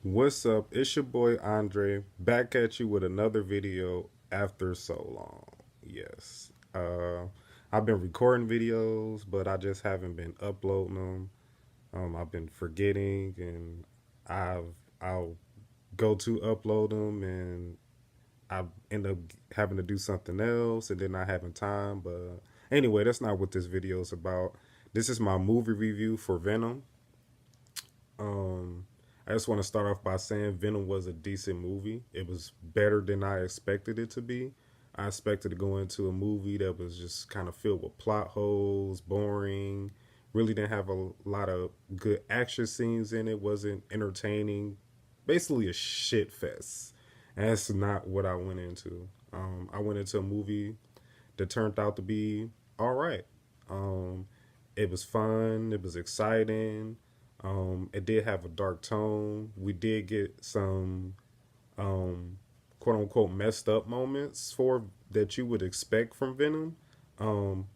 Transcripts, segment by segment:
What's up? It's your boy Andre back at you with another video after so long. Yes. I've been recording videos, but I just haven't been uploading them. I've been forgetting and I'll go to upload them and I end up having to do something else and then not having time. But anyway, that's not what this video is about. This is my movie review for Venom. Um, I just want to start off by saying Venom was a decent movie. It was better than I expected it to be. I expected to go into a movie that was just kind of filled with plot holes, boring, really didn't have a lot of good action scenes in it, wasn't entertaining. Basically a shit fest. And that's not what I went into. I went into a movie that turned out to be all right. Um, it was fun. It was exciting. It did have a dark tone. We did get some quote unquote messed up moments for that you would expect from Venom. Um,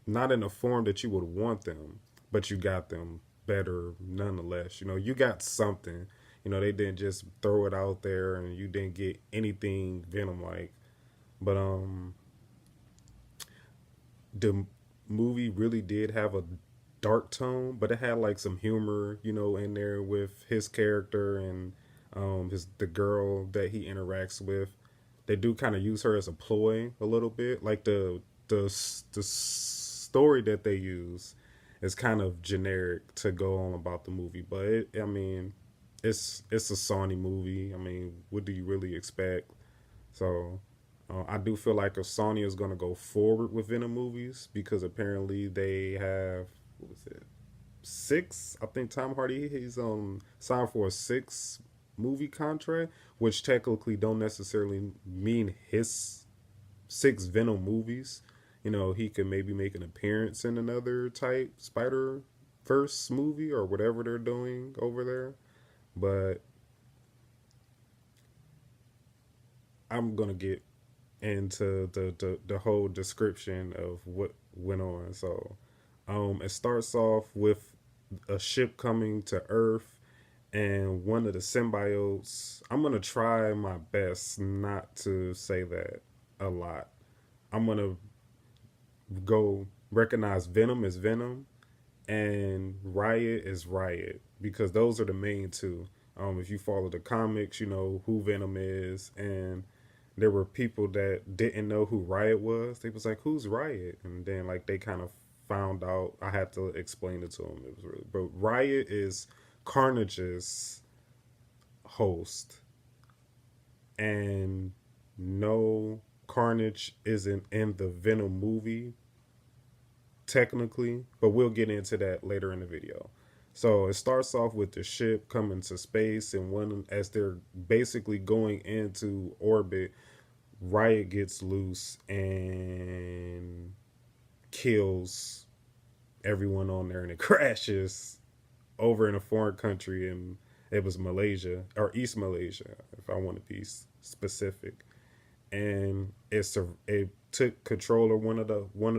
Not in a form that you would want them, but you got them better nonetheless. You know, you got something. You know, they didn't just throw it out there and you didn't get anything Venom like. But the movie really did have a dark tone, but it had like some humor, you know, in there with his character and his the girl that he interacts with. They do kind of use her as a ploy a little bit, like the story that they use is kind of generic to go on about the movie, but I mean, it's a Sony movie. I mean, what do you really expect? So I do feel like if Sony is going to go forward with Venom movies, because apparently they have, what was it, six? I think Tom Hardy he's signed for a six movie contract, which technically don't necessarily mean his six Venom movies. You know, he could maybe make an appearance in another type Spider Verse movie or whatever they're doing over there. But I'm gonna get into the whole description of what went on. So, it starts off with a ship coming to Earth, and one of the symbiotes. I'm gonna try my best not to say that a lot. I'm gonna go recognize Venom as Venom and Riot is Riot because those are the main two. If you follow the comics, you know who Venom is, and there were people that didn't know who Riot was. They was like, "Who's Riot?" And then like they kind of found out. I had to explain it to them. It was really, but Riot is Carnage's host, and no, Carnage isn't in the Venom movie technically, but we'll get into that later in the video. So it starts off with the ship coming to space, and when as they're basically going into orbit, Riot gets loose and kills everyone on there, and it crashes over in a foreign country, and it was Malaysia or East Malaysia, if I want to be specific. And it took control of one of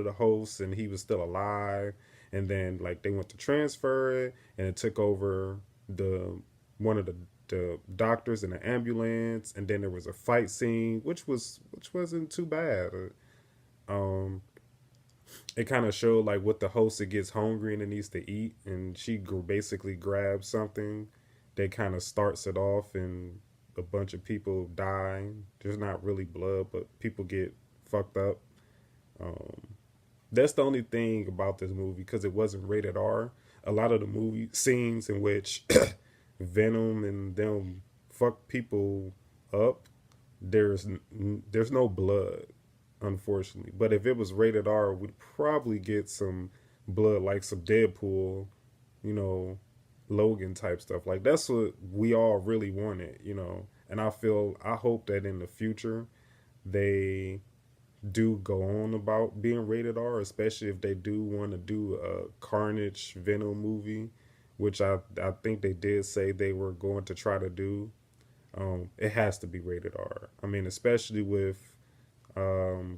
the hosts, and he was still alive. And then like they went to transfer it, and it took over the one of the doctors in the ambulance. And then there was a fight scene, which wasn't too bad. Um, it kind of showed like what the host that gets hungry and it needs to eat, and she basically grabs something that kind of starts it off, and a bunch of people die. There's not really blood, but people get fucked up. Um, that's the only thing about this movie because it wasn't rated R. A lot of the movie scenes in which Venom and them fuck people up, there's there's no blood, unfortunately. But if it was rated R, we'd probably get some blood, like some Deadpool, you know, Logan type stuff. Like that's what we all really wanted, you know. And I hope that in the future they do go on about being rated R, especially if they do want to do a Carnage Venom movie, which I think they did say they were going to try to do. It has to be rated R. I mean, especially with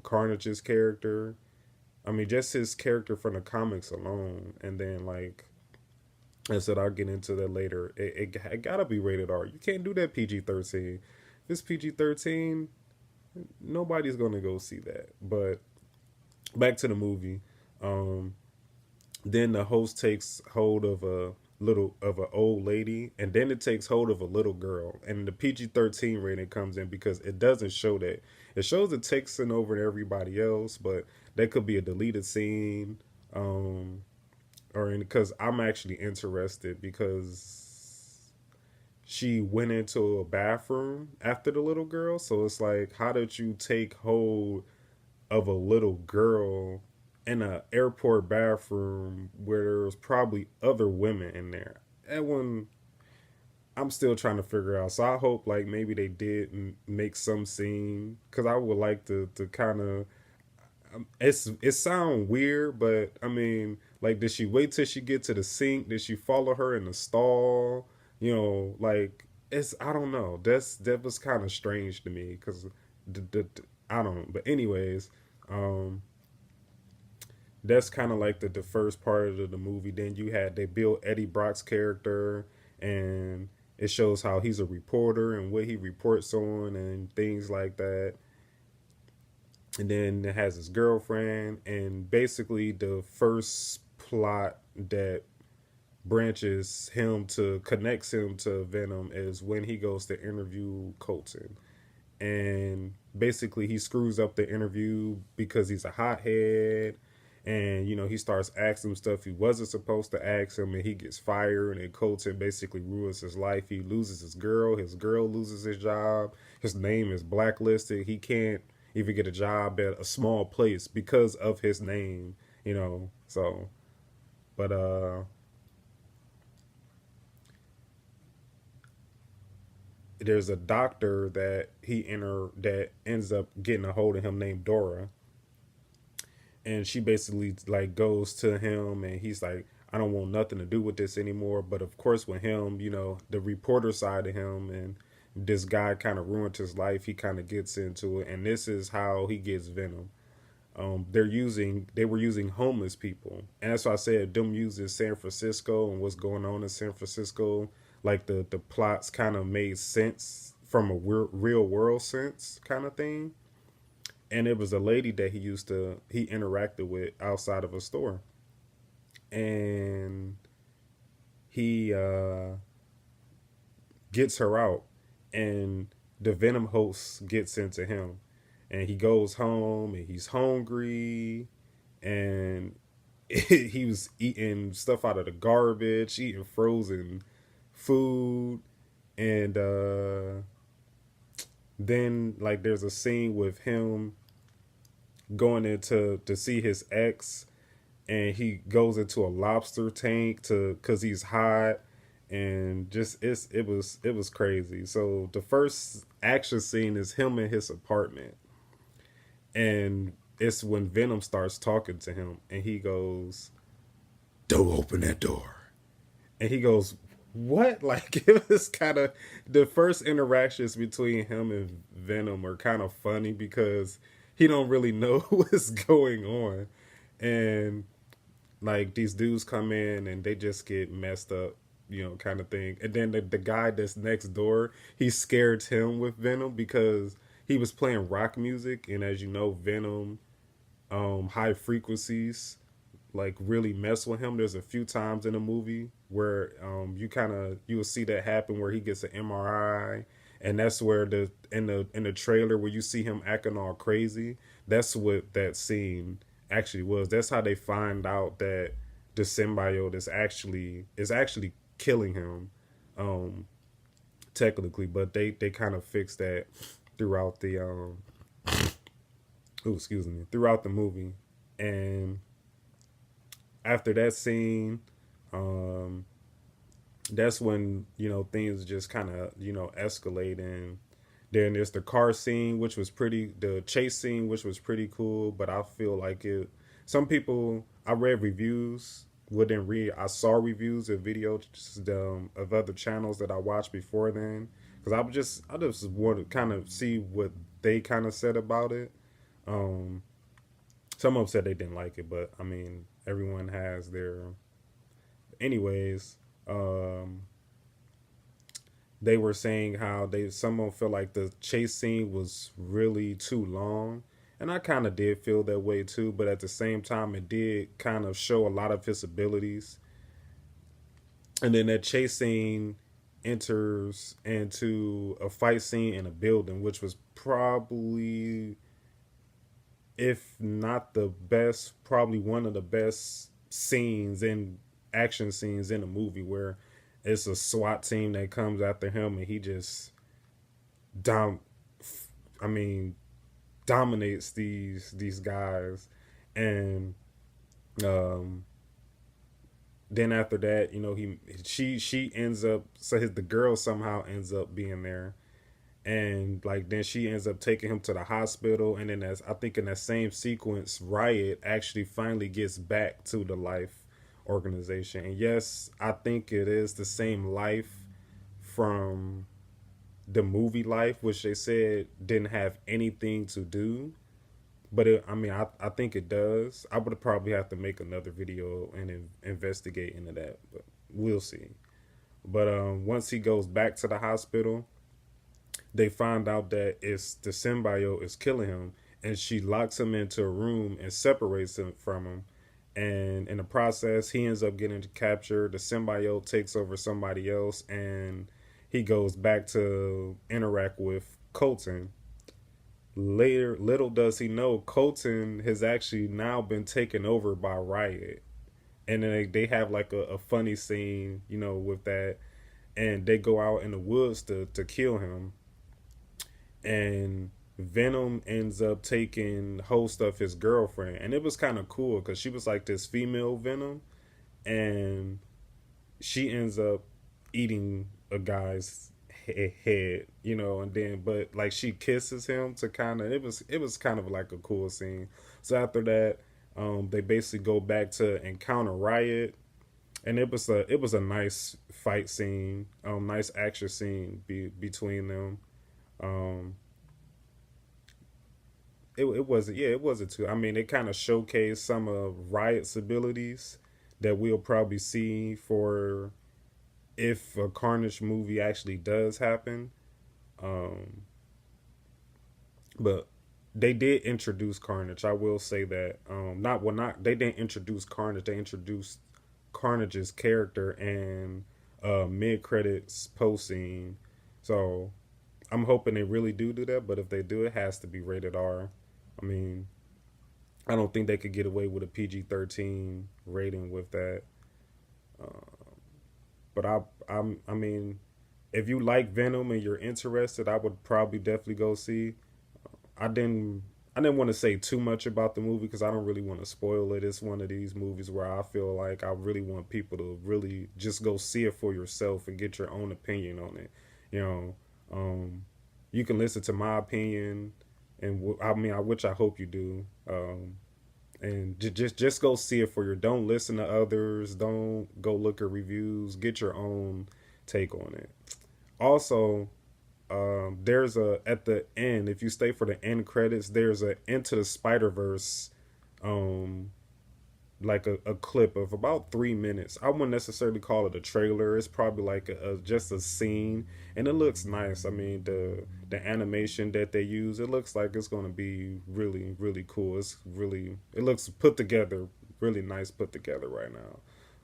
Carnage's character. I mean, just his character from the comics alone, and then like I said I'll get into that later. It gotta be rated R. You can't do that PG-13. If it's PG-13, nobody's gonna go see that. But back to the movie. Um, then the host takes hold of a little of an old lady, and then it takes hold of a little girl, and the PG-13 rating comes in because it doesn't show that. It shows it takes it over to everybody else, but that could be a deleted scene, um, or because I'm actually interested because she went into a bathroom after the little girl, so it's like, how did you take hold of a little girl in a airport bathroom where there's probably other women in there? That one I'm still trying to figure out. So I hope like maybe they did make some scene because I would like to kind of. It sound weird, but I mean, like, did she wait till she get to the sink? Did she follow her in the stall? Like, it's, I don't know. That was kind of strange to me because I don't. But anyways, um, that's kind of like the first part of the movie. Then they built Eddie Brock's character, and it shows how he's a reporter and what he reports on and things like that. And then it has his girlfriend, and basically the first plot that branches him to connects him to Venom is when he goes to interview Colton, and basically he screws up the interview because he's a hothead, and he starts asking him stuff he wasn't supposed to ask him, and he gets fired, and Colton basically ruins his life. He loses his girl loses his job, his name is blacklisted, he can't even get a job at a small place because of his name. So, but there's a doctor that ends up getting a hold of him named Dora, and she basically like goes to him, and he's like, I don't want nothing to do with this anymore. But of course, with him, the reporter side of him, and this guy kind of ruined his life, he kind of gets into it, and this is how he gets Venom. They were using homeless people, and that's why I said them using San Francisco and what's going on in San Francisco. Like the plots kind of made sense from a real world sense kind of thing. And it was a lady that he interacted with outside of a store, and he gets her out, and the Venom host gets into him, and he goes home and he's hungry, and he was eating stuff out of the garbage, eating frozen food, and then like there's a scene with him going into to see his ex, and he goes into a lobster tank to because he's hot, and just it was crazy. So the first action scene is him in his apartment, and it's when Venom starts talking to him, and he goes, "Don't open that door," and he goes, "What?" Like, it was kind of the first interactions between him and Venom are kind of funny because he don't really know what's going on, and like these dudes come in and they just get messed up, kind of thing. And then the guy that's next door, he scared him with Venom because he was playing rock music, and as you know, Venom, high frequencies like really mess with him. There's a few times in the movie where you will see that happen where he gets an MRI, and that's where the trailer where you see him acting all crazy. That's what that scene actually was. That's how they find out that the symbiote is actually killing him, um, technically. But they kind of fix that throughout the oh, excuse me, throughout the movie. And after that scene, um, that's when things just kind of escalate. And then there's the car scene, the chase scene, which was pretty cool. But I feel like some people, I read reviews, wouldn't read, I saw reviews of videos of other channels that I watched before then, because I just want to kind of see what they kind of said about it. Um, some of them said they didn't like it, but I mean, everyone has their. Anyways, Um, they were saying how someone felt like the chase scene was really too long, and I kind of did feel that way too. But at the same time, it did kind of show a lot of his abilities. And then that chase scene enters into a fight scene in a building, which was probably, if not the best, probably one of the best scenes in action scenes in a movie, where it's a SWAT team that comes after him and he just dom I mean dominates these guys. And um then after that, she ends up, the girl somehow ends up being there, and like then she ends up taking him to the hospital. And then, as I think in that same sequence, Riot actually finally gets back to the Life organization. And yes, I think it is the same Life from the movie Life, which they said didn't have anything to do. But I think it does. I would probably have to make another video and investigate into that, but we'll see. But once he goes back to the hospital, they find out that it's the symbiote is killing him, and she locks him into a room and separates him from him. And in the process, he ends up getting captured. The symbiote takes over somebody else, and he goes back to interact with Colton. Later, little does he know, Colton has actually now been taken over by Riot. And then they have like a funny scene, with that. And they go out in the woods to kill him. And Venom ends up taking host of his girlfriend. And it was kind of cool because she was like this female Venom. And she ends up eating a guy's head, and then but like she kisses him to kind of, it was kind of like a cool scene. So after that, they basically go back to encounter Riot, and it was a nice fight scene, nice action scene between them. Um, it wasn't too. I mean, it kind of showcased some of Riot's abilities that we'll probably see for if a Carnage movie actually does happen. Um, but they did introduce Carnage. I will say that. Not they didn't introduce Carnage. They introduced Carnage's character and mid credits post scene. So I'm hoping they really do that. But if they do, it has to be rated R. I mean, I don't think they could get away with a PG-13 rating with that. Uh, but I mean, if you like Venom and you're interested, I would probably definitely go see. I didn't I didn't want to say too much about the movie because I don't really want to spoil it. It's one of these movies where I feel like I really want people to really just go see it for yourself and get your own opinion on it. You know, you can listen to my opinion, and which I hope you do. And just go see it for your. Don't listen to others. Don't go look at reviews. Get your own take on it. Also, there's a at the end. If you stay for the end credits, there's a Into the Spider Verse, um, like a clip of about 3 minutes. I wouldn't necessarily call it a trailer. It's probably like just a scene, and it looks nice. I mean, the animation that they use, it looks like it's going to be really really cool. It looks put together, really nice put together right now.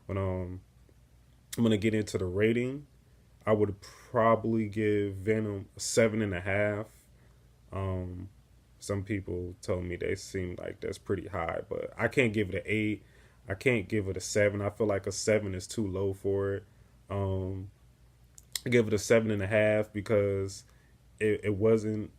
But I'm gonna get into the rating. I would probably give Venom 7.5. Um, some people told me they seem like that's pretty high, but I can't give it an 8. I can't give it a 7. I feel like a 7 is too low for it. Um, I give it a 7.5 because it wasn't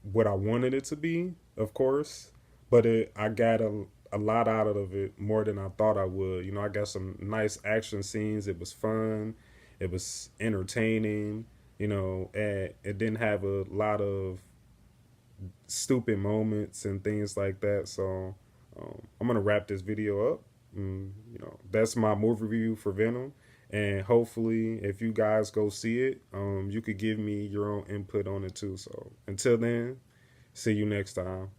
what I wanted it to be, of course, but I got a lot out of it, more than I thought I would. I got some nice action scenes. It was fun. It was entertaining. And it didn't have a lot of stupid moments and things like that. So I'm gonna wrap this video up. That's my movie review for Venom, and hopefully, if you guys go see it, you could give me your own input on it too. So until then, see you next time.